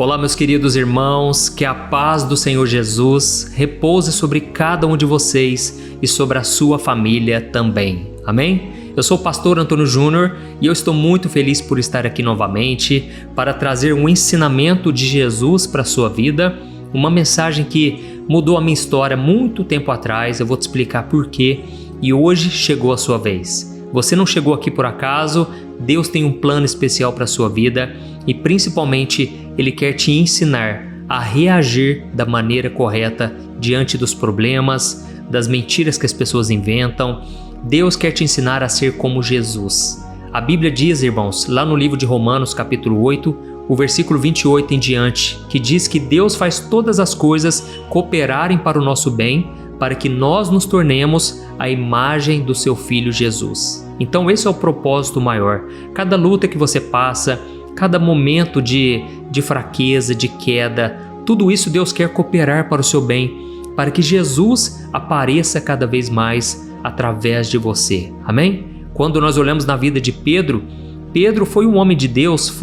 Olá, meus queridos irmãos, que a paz do Senhor Jesus repouse sobre cada um de vocês e sobre a sua família também. Amém? Eu sou o pastor Antônio Júnior e eu estou muito feliz por estar aqui novamente para trazer um ensinamento de Jesus para a sua vida, uma mensagem que mudou a minha história muito tempo atrás. Eu vou te explicar por quê e hoje chegou a sua vez. Você não chegou aqui por acaso, Deus tem um plano especial para a sua vida e principalmente Ele quer te ensinar a reagir da maneira correta diante dos problemas, das mentiras que as pessoas inventam. Deus quer te ensinar a ser como Jesus. A Bíblia diz, irmãos, lá no livro de Romanos, capítulo 8, o versículo 28 em diante, que diz que Deus faz todas as coisas cooperarem para o nosso bem, para que nós nos tornemos a imagem do seu Filho Jesus. Então esse é o propósito maior. Cada luta que você passa, cada momento de fraqueza, de queda, tudo isso Deus quer cooperar para o seu bem, para que Jesus apareça cada vez mais através de você. Amém? Quando nós olhamos na vida de Pedro, Pedro foi um homem de Deus,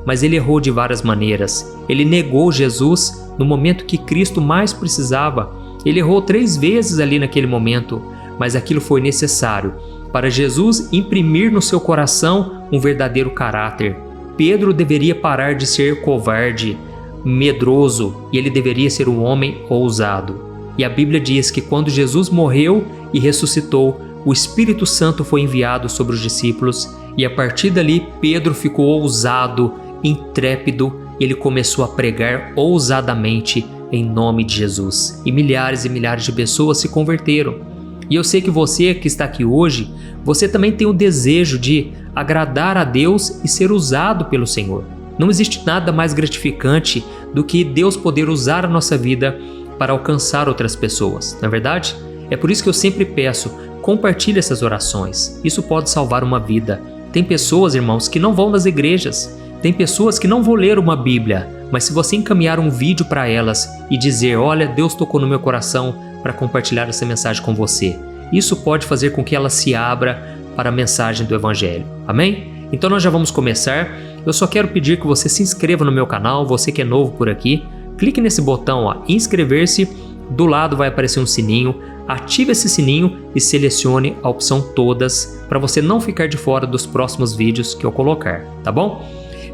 mas ele errou de várias maneiras. Ele negou Jesus no momento que Cristo mais precisava. Ele errou 3 vezes ali naquele momento, mas aquilo foi necessário para Jesus imprimir no seu coração um verdadeiro caráter. Pedro deveria parar de ser covarde, medroso, e ele deveria ser um homem ousado. E a Bíblia diz que quando Jesus morreu e ressuscitou, o Espírito Santo foi enviado sobre os discípulos e a partir dali Pedro ficou ousado, intrépido, e ele começou a pregar ousadamente em nome de Jesus. E milhares de pessoas se converteram. E eu sei que você que está aqui hoje, você também tem o desejo de agradar a Deus e ser usado pelo Senhor. Não existe nada mais gratificante do que Deus poder usar a nossa vida para alcançar outras pessoas, não é verdade? É por isso que eu sempre peço, compartilhe essas orações. Isso pode salvar uma vida. Tem pessoas, irmãos, que não vão nas igrejas. Tem pessoas que não vão ler uma Bíblia, mas se você encaminhar um vídeo para elas e dizer, olha, Deus tocou no meu coração para compartilhar essa mensagem com você, isso pode fazer com que ela se abra para a mensagem do Evangelho. Amém? Então nós já vamos começar. Eu só quero pedir que você se inscreva no meu canal, você que é novo por aqui, clique nesse botão, inscrever-se, do lado vai aparecer um sininho, ative esse sininho e selecione a opção todas para você não ficar de fora dos próximos vídeos que eu colocar, tá bom?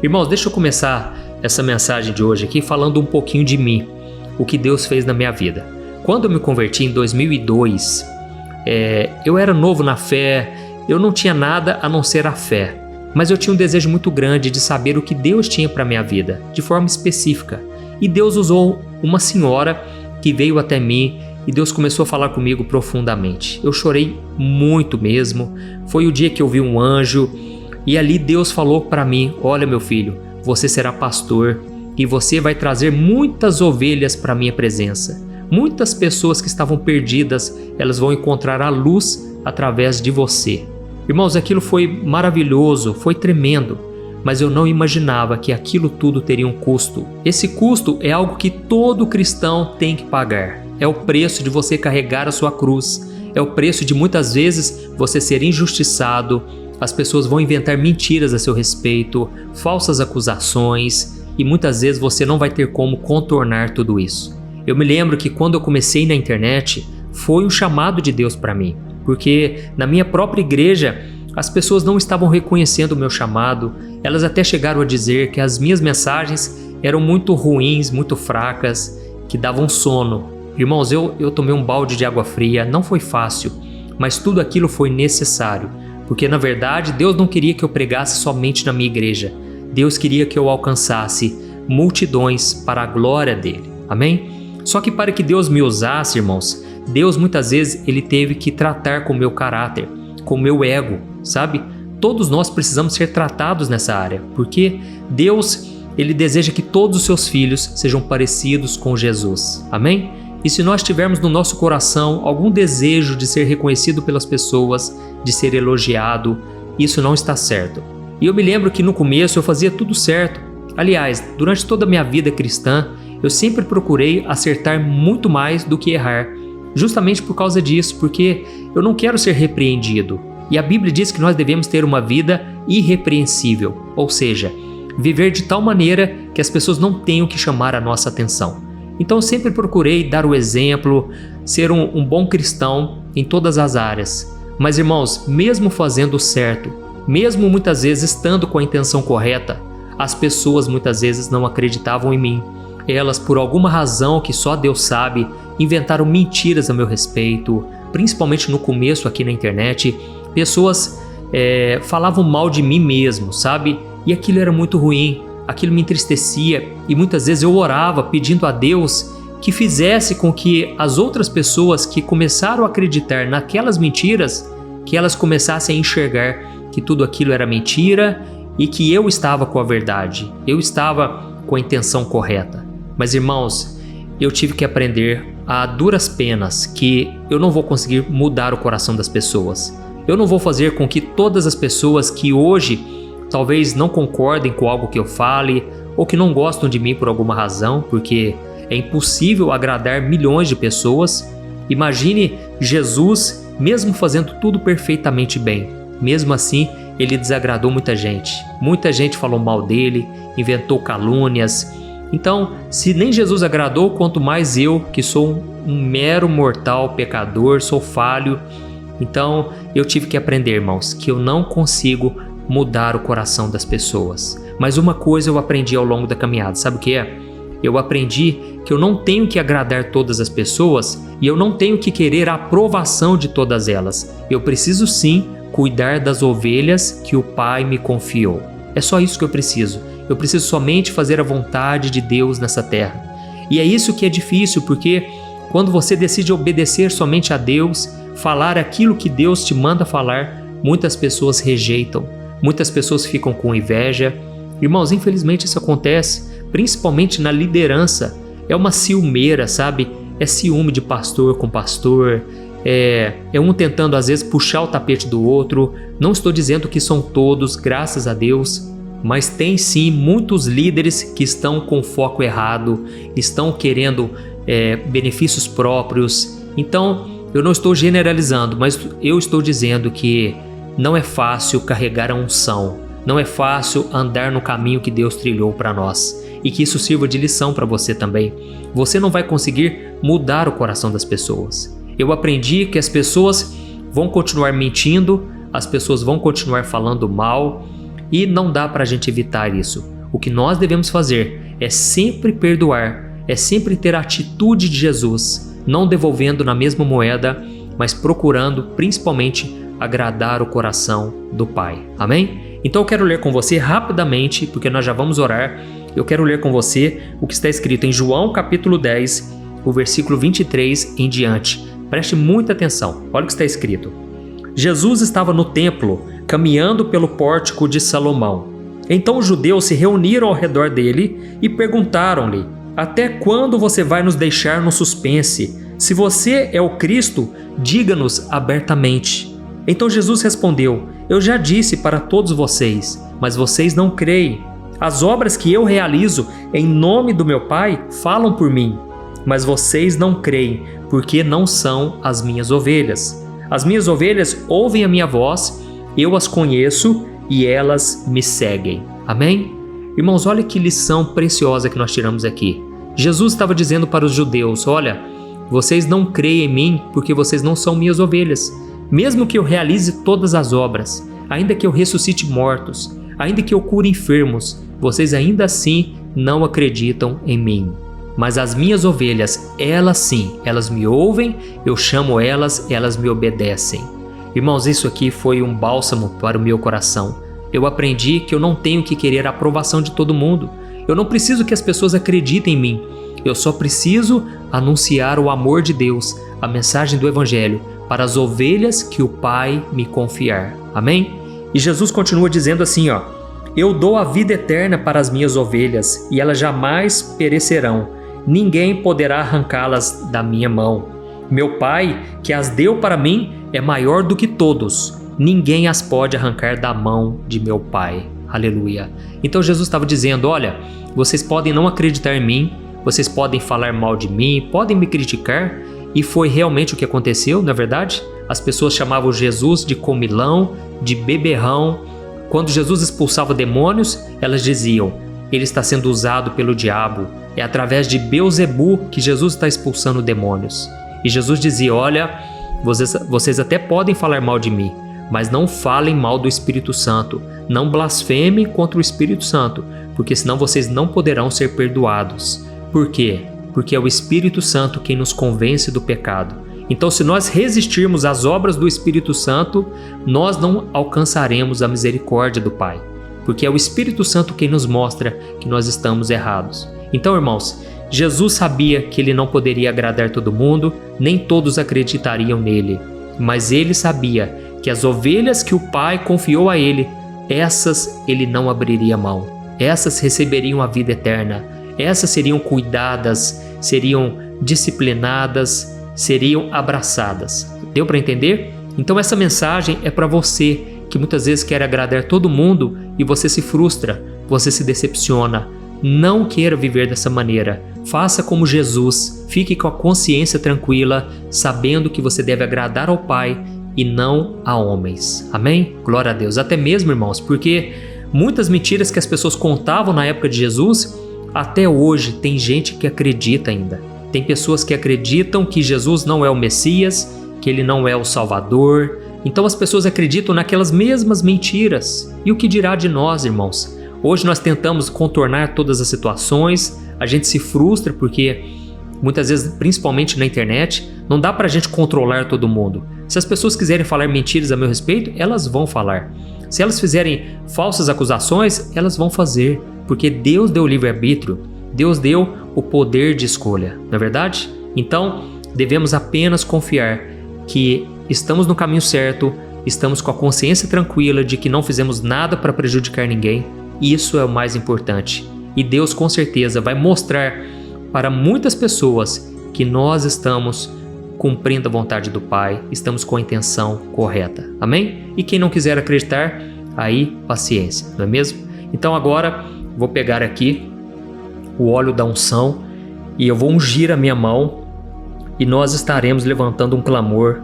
Irmãos, deixa eu começar essa mensagem de hoje aqui falando um pouquinho de mim, o que Deus fez na minha vida. Quando eu me converti em 2002, eu era novo na fé, eu não tinha nada a não ser a fé, mas eu tinha um desejo muito grande de saber o que Deus tinha para a minha vida, de forma específica. E Deus usou uma senhora que veio até mim e Deus começou a falar comigo profundamente. Eu chorei muito mesmo, foi o dia que eu vi um anjo e ali Deus falou para mim, olha meu filho, você será pastor e você vai trazer muitas ovelhas para a minha presença. Muitas pessoas que estavam perdidas, elas vão encontrar a luz através de você. Irmãos, aquilo foi maravilhoso, foi tremendo, mas eu não imaginava que aquilo tudo teria um custo. Esse custo é algo que todo cristão tem que pagar. É o preço de você carregar a sua cruz. É o preço de muitas vezes você ser injustiçado. As pessoas vão inventar mentiras a seu respeito, falsas acusações, e muitas vezes você não vai ter como contornar tudo isso. Eu me lembro que quando eu comecei na internet, foi um chamado de Deus para mim, porque na minha própria igreja, as pessoas não estavam reconhecendo o meu chamado, elas até chegaram a dizer que as minhas mensagens eram muito ruins, muito fracas, que davam sono. Irmãos, eu tomei um balde de água fria, não foi fácil, mas tudo aquilo foi necessário, porque na verdade Deus não queria que eu pregasse somente na minha igreja, Deus queria que eu alcançasse multidões para a glória dele, amém? Só que para que Deus me usasse, irmãos, Deus muitas vezes ele teve que tratar com o meu caráter, com o meu ego, sabe? Todos nós precisamos ser tratados nessa área, porque Deus, ele deseja que todos os seus filhos sejam parecidos com Jesus, amém? E se nós tivermos no nosso coração algum desejo de ser reconhecido pelas pessoas, de ser elogiado, isso não está certo. E eu me lembro que no começo eu fazia tudo certo. Aliás, durante toda a minha vida cristã, eu sempre procurei acertar muito mais do que errar, justamente por causa disso, porque eu não quero ser repreendido. E a Bíblia diz que nós devemos ter uma vida irrepreensível, ou seja, viver de tal maneira que as pessoas não tenham que chamar a nossa atenção. Então eu sempre procurei dar o exemplo, ser um bom cristão em todas as áreas. Mas irmãos, mesmo fazendo o certo, mesmo muitas vezes estando com a intenção correta, as pessoas muitas vezes não acreditavam em mim. Elas, por alguma razão que só Deus sabe, inventaram mentiras a meu respeito, principalmente no começo aqui na internet. Pessoas falavam mal de mim mesmo, sabe? E aquilo era muito ruim, aquilo me entristecia e muitas vezes eu orava pedindo a Deus que fizesse com que as outras pessoas que começaram a acreditar naquelas mentiras, que elas começassem a enxergar que tudo aquilo era mentira e que eu estava com a verdade, eu estava com a intenção correta. Mas irmãos, eu tive que aprender a duras penas que eu não vou conseguir mudar o coração das pessoas. Eu não vou fazer com que todas as pessoas que hoje talvez não concordem com algo que eu fale ou que não gostam de mim por alguma razão, porque é impossível agradar milhões de pessoas. Imagine Jesus, mesmo fazendo tudo perfeitamente bem, mesmo assim ele desagradou muita gente. Muita gente falou mal dele, inventou calúnias. Então, se nem Jesus agradou, quanto mais eu, que sou um mero mortal pecador, sou falho. Então, eu tive que aprender, irmãos, que eu não consigo mudar o coração das pessoas. Mas uma coisa eu aprendi ao longo da caminhada, sabe o que é? Eu aprendi que eu não tenho que agradar todas as pessoas e eu não tenho que querer a aprovação de todas elas. Eu preciso sim cuidar das ovelhas que o Pai me confiou. É só isso que eu preciso. Eu preciso somente fazer a vontade de Deus nessa terra. E é isso que é difícil, porque quando você decide obedecer somente a Deus, falar aquilo que Deus te manda falar, muitas pessoas rejeitam, muitas pessoas ficam com inveja. Irmãos, infelizmente isso acontece, principalmente na liderança. É uma ciumeira, sabe? É ciúme de pastor com pastor, é um tentando às vezes puxar o tapete do outro. Não estou dizendo que são todos, graças a Deus, mas tem sim muitos líderes que estão com foco errado, estão querendo benefícios próprios. Então, eu não estou generalizando, mas eu estou dizendo que não é fácil carregar a unção, não é fácil andar no caminho que Deus trilhou para nós, e que isso sirva de lição para você também. Você não vai conseguir mudar o coração das pessoas. Eu aprendi que as pessoas vão continuar mentindo, as pessoas vão continuar falando mal, e não dá para a gente evitar isso. O que nós devemos fazer é sempre perdoar, é sempre ter a atitude de Jesus, não devolvendo na mesma moeda, mas procurando principalmente agradar o coração do Pai. Amém? Então eu quero ler com você rapidamente, porque nós já vamos orar. Eu quero ler com você o que está escrito em João capítulo 10, o versículo 23 em diante. Preste muita atenção. Olha o que está escrito. Jesus estava no templo, caminhando pelo pórtico de Salomão. Então os judeus se reuniram ao redor dele e perguntaram-lhe: até quando você vai nos deixar no suspense? Se você é o Cristo, diga-nos abertamente. Então Jesus respondeu: eu já disse para todos vocês, mas vocês não creem. As obras que eu realizo em nome do meu Pai falam por mim, mas vocês não creem, porque não são as minhas ovelhas. As minhas ovelhas ouvem a minha voz, eu as conheço e elas me seguem. Amém? Irmãos, olha que lição preciosa que nós tiramos aqui. Jesus estava dizendo para os judeus: olha, vocês não creem em mim porque vocês não são minhas ovelhas. Mesmo que eu realize todas as obras, ainda que eu ressuscite mortos, ainda que eu cure enfermos, vocês ainda assim não acreditam em mim. Mas as minhas ovelhas, elas sim, elas me ouvem, eu chamo elas, elas me obedecem. Irmãos, isso aqui foi um bálsamo para o meu coração. Eu aprendi que eu não tenho que querer a aprovação de todo mundo. Eu não preciso que as pessoas acreditem em mim. Eu só preciso anunciar o amor de Deus, a mensagem do Evangelho, para as ovelhas que o Pai me confiar. Amém? E Jesus continua dizendo assim, ó: eu dou a vida eterna para as minhas ovelhas, e elas jamais perecerão. Ninguém poderá arrancá-las da minha mão. Meu Pai, que as deu para mim, é maior do que todos. Ninguém as pode arrancar da mão de meu Pai. Aleluia. Então Jesus estava dizendo: olha, vocês podem não acreditar em mim, vocês podem falar mal de mim, podem me criticar, e foi realmente o que aconteceu, na verdade. As pessoas chamavam Jesus de comilão, de beberrão. Quando Jesus expulsava demônios, elas diziam: ele está sendo usado pelo diabo, é através de Beelzebu que Jesus está expulsando demônios. E Jesus dizia: olha, vocês até podem falar mal de mim, mas não falem mal do Espírito Santo, não blasfemem contra o Espírito Santo, porque senão vocês não poderão ser perdoados. Por quê? Porque é o Espírito Santo quem nos convence do pecado. Então, se nós resistirmos às obras do Espírito Santo, nós não alcançaremos a misericórdia do Pai, porque é o Espírito Santo quem nos mostra que nós estamos errados. Então, irmãos, Jesus sabia que ele não poderia agradar todo mundo, nem todos acreditariam nele, mas ele sabia que as ovelhas que o Pai confiou a ele, essas ele não abriria mão, essas receberiam a vida eterna, essas seriam cuidadas, seriam disciplinadas, seriam abraçadas. Deu para entender? Então essa mensagem é para você que muitas vezes quer agradar todo mundo e você se frustra, você se decepciona. Não queira viver dessa maneira. Faça como Jesus, fique com a consciência tranquila, sabendo que você deve agradar ao Pai e não a homens. Amém? Glória a Deus. Até mesmo, irmãos, porque muitas mentiras que as pessoas contavam na época de Jesus, até hoje tem gente que acredita ainda. Tem pessoas que acreditam que Jesus não é o Messias, que ele não é o Salvador. Então as pessoas acreditam naquelas mesmas mentiras. E o que dirá de nós, irmãos? Hoje nós tentamos contornar todas as situações, a gente se frustra porque muitas vezes, principalmente na internet, não dá pra gente controlar todo mundo. Se as pessoas quiserem falar mentiras a meu respeito, elas vão falar. Se elas fizerem falsas acusações, elas vão fazer, porque Deus deu o livre-arbítrio, Deus deu o poder de escolha, não é verdade? Então, devemos apenas confiar que estamos no caminho certo, estamos com a consciência tranquila de que não fizemos nada para prejudicar ninguém. Isso é o mais importante. E Deus com certeza vai mostrar para muitas pessoas que nós estamos cumprindo a vontade do Pai, estamos com a intenção correta. Amém? E quem não quiser acreditar, aí paciência, não é mesmo? Então agora vou pegar aqui o óleo da unção e eu vou ungir a minha mão e nós estaremos levantando um clamor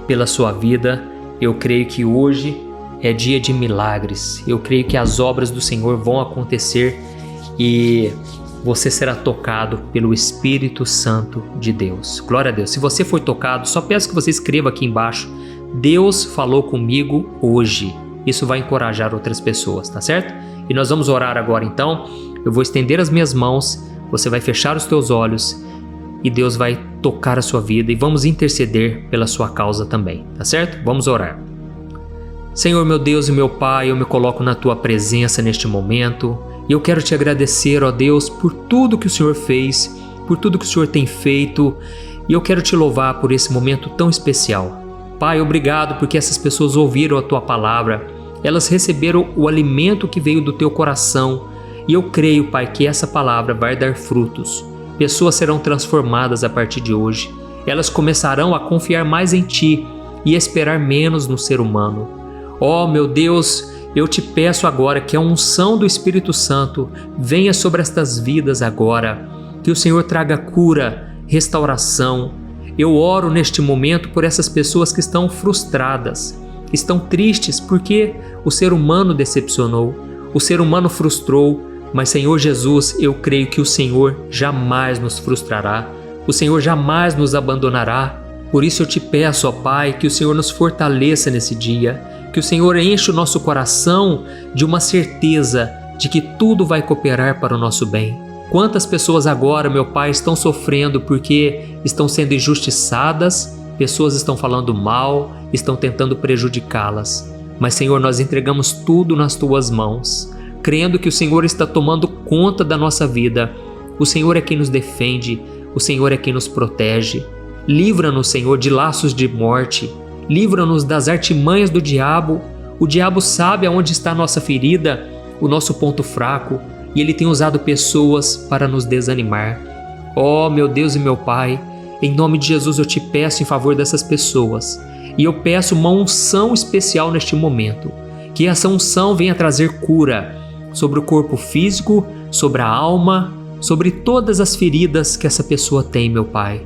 pela sua vida. Eu creio que hoje é dia de milagres. Eu creio que as obras do Senhor vão acontecer e você será tocado pelo Espírito Santo de Deus. Glória a Deus. Se você foi tocado, só peço que você escreva aqui embaixo: Deus falou comigo hoje. Isso vai encorajar outras pessoas, tá certo? E nós vamos orar agora então. Eu vou estender as minhas mãos, você vai fechar os teus olhos e Deus vai tocar a sua vida e vamos interceder pela sua causa também, tá certo? Vamos orar. Senhor, meu Deus e meu Pai, eu me coloco na Tua presença neste momento e eu quero Te agradecer, ó Deus, por tudo que o Senhor fez, por tudo que o Senhor tem feito, e eu quero Te louvar por esse momento tão especial. Pai, obrigado porque essas pessoas ouviram a Tua palavra, elas receberam o alimento que veio do Teu coração e eu creio, Pai, que essa palavra vai dar frutos. Pessoas serão transformadas a partir de hoje, elas começarão a confiar mais em Ti e esperar menos no ser humano. Ó, meu Deus, eu Te peço agora que a unção do Espírito Santo venha sobre estas vidas agora, que o Senhor traga cura, restauração. Eu oro neste momento por essas pessoas que estão frustradas, estão tristes porque o ser humano decepcionou, o ser humano frustrou, mas Senhor Jesus, eu creio que o Senhor jamais nos frustrará, o Senhor jamais nos abandonará. Por isso eu Te peço, ó Pai, que o Senhor nos fortaleça nesse dia, que o Senhor enche o nosso coração de uma certeza de que tudo vai cooperar para o nosso bem. Quantas pessoas agora, meu Pai, estão sofrendo porque estão sendo injustiçadas, pessoas estão falando mal, estão tentando prejudicá-las. Mas, Senhor, nós entregamos tudo nas Tuas mãos, crendo que o Senhor está tomando conta da nossa vida. O Senhor é quem nos defende, o Senhor é quem nos protege. Livra-nos, Senhor, de laços de morte. Livra-nos das artimanhas do diabo. O diabo sabe aonde está a nossa ferida, o nosso ponto fraco, e ele tem usado pessoas para nos desanimar. Ó, meu Deus e meu Pai, em nome de Jesus eu Te peço em favor dessas pessoas. E eu peço uma unção especial neste momento. Que essa unção venha trazer cura sobre o corpo físico, sobre a alma, sobre todas as feridas que essa pessoa tem, meu Pai.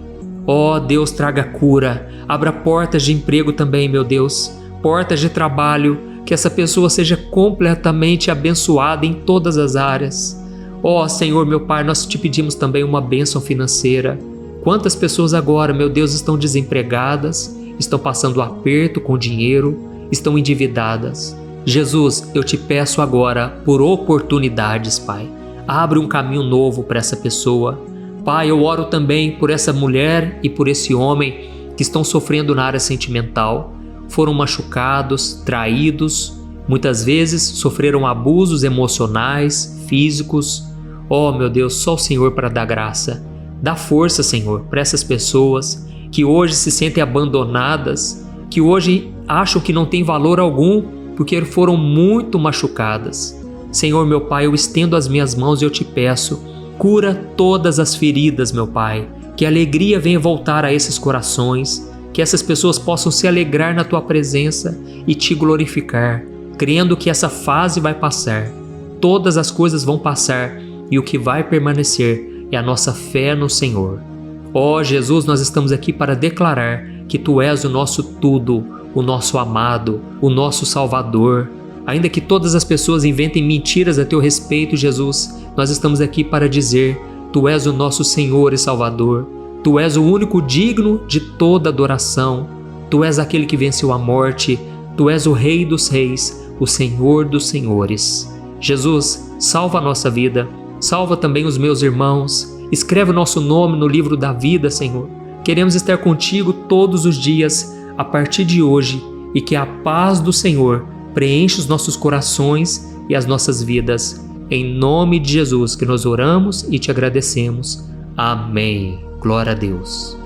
Ó Deus, traga cura, abra portas de emprego também, meu Deus, portas de trabalho, que essa pessoa seja completamente abençoada em todas as áreas. Ó Senhor, meu Pai, nós te pedimos também uma bênção financeira. Quantas pessoas agora, meu Deus, estão desempregadas, estão passando aperto com dinheiro, estão endividadas. Jesus, eu te peço agora por oportunidades, Pai. Abre um caminho novo para essa pessoa. Pai, eu oro também por essa mulher e por esse homem que estão sofrendo na área sentimental. Foram machucados, traídos, muitas vezes sofreram abusos emocionais, físicos. Oh, meu Deus, só o Senhor para dar graça. Dá força, Senhor, para essas pessoas que hoje se sentem abandonadas, que hoje acham que não tem valor algum porque foram muito machucadas. Senhor, meu Pai, eu estendo as minhas mãos e eu te peço, cura todas as feridas, meu Pai, que a alegria venha voltar a esses corações, que essas pessoas possam se alegrar na Tua presença e Te glorificar, crendo que essa fase vai passar, todas as coisas vão passar e o que vai permanecer é a nossa fé no Senhor. Ó Jesus, nós estamos aqui para declarar que Tu és o nosso tudo, o nosso amado, o nosso Salvador. Ainda que todas as pessoas inventem mentiras a Teu respeito, Jesus, nós estamos aqui para dizer: Tu és o nosso Senhor e Salvador. Tu és o único digno de toda adoração. Tu és aquele que venceu a morte. Tu és o Rei dos Reis, o Senhor dos Senhores. Jesus, salva a nossa vida. Salva também os meus irmãos. Escreve o nosso nome no livro da vida, Senhor. Queremos estar contigo todos os dias, a partir de hoje, e que a paz do Senhor preencha os nossos corações e as nossas vidas. Em nome de Jesus que nós oramos e te agradecemos. Amém. Glória a Deus.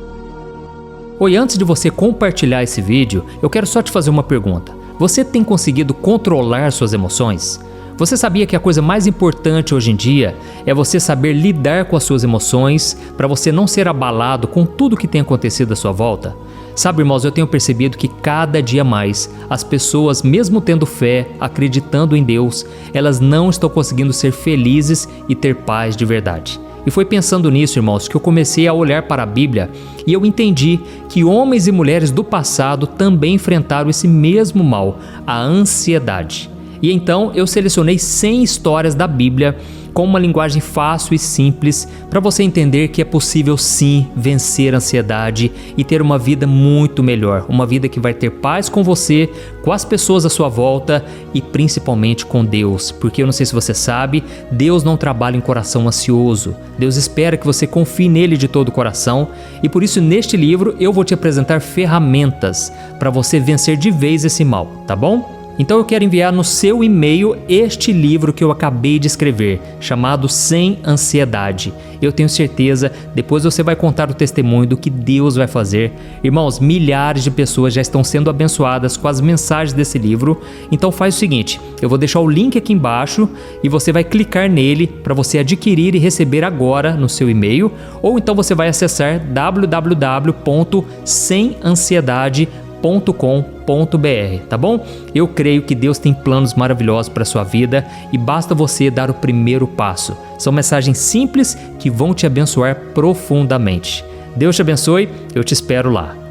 Oi, antes de você compartilhar esse vídeo, eu quero só te fazer uma pergunta. Você tem conseguido controlar suas emoções? Você sabia que a coisa mais importante hoje em dia é você saber lidar com as suas emoções para você não ser abalado com tudo que tem acontecido à sua volta? Sabe, irmãos, eu tenho percebido que cada dia mais as pessoas, mesmo tendo fé, acreditando em Deus, elas não estão conseguindo ser felizes e ter paz de verdade. E foi pensando nisso, irmãos, que eu comecei a olhar para a Bíblia e eu entendi que homens e mulheres do passado também enfrentaram esse mesmo mal, a ansiedade. E então eu selecionei 100 histórias da Bíblia com uma linguagem fácil e simples para você entender que é possível sim vencer a ansiedade e ter uma vida muito melhor, uma vida que vai ter paz com você, com as pessoas à sua volta e principalmente com Deus, porque eu não sei se você sabe, Deus não trabalha em coração ansioso, Deus espera que você confie nele de todo o coração e por isso neste livro eu vou te apresentar ferramentas para você vencer de vez esse mal, tá bom? Então eu quero enviar no seu e-mail este livro que eu acabei de escrever, chamado Sem Ansiedade. Eu tenho certeza, depois você vai contar o testemunho do que Deus vai fazer. Irmãos, milhares de pessoas já estão sendo abençoadas com as mensagens desse livro. Então faz o seguinte, eu vou deixar o link aqui embaixo e você vai clicar nele para você adquirir e receber agora no seu e-mail. Ou então você vai acessar www.semansiedade.com.br, tá bom? Eu creio que Deus tem planos maravilhosos para a sua vida e basta você dar o primeiro passo. São mensagens simples que vão te abençoar profundamente. Deus te abençoe, eu te espero lá.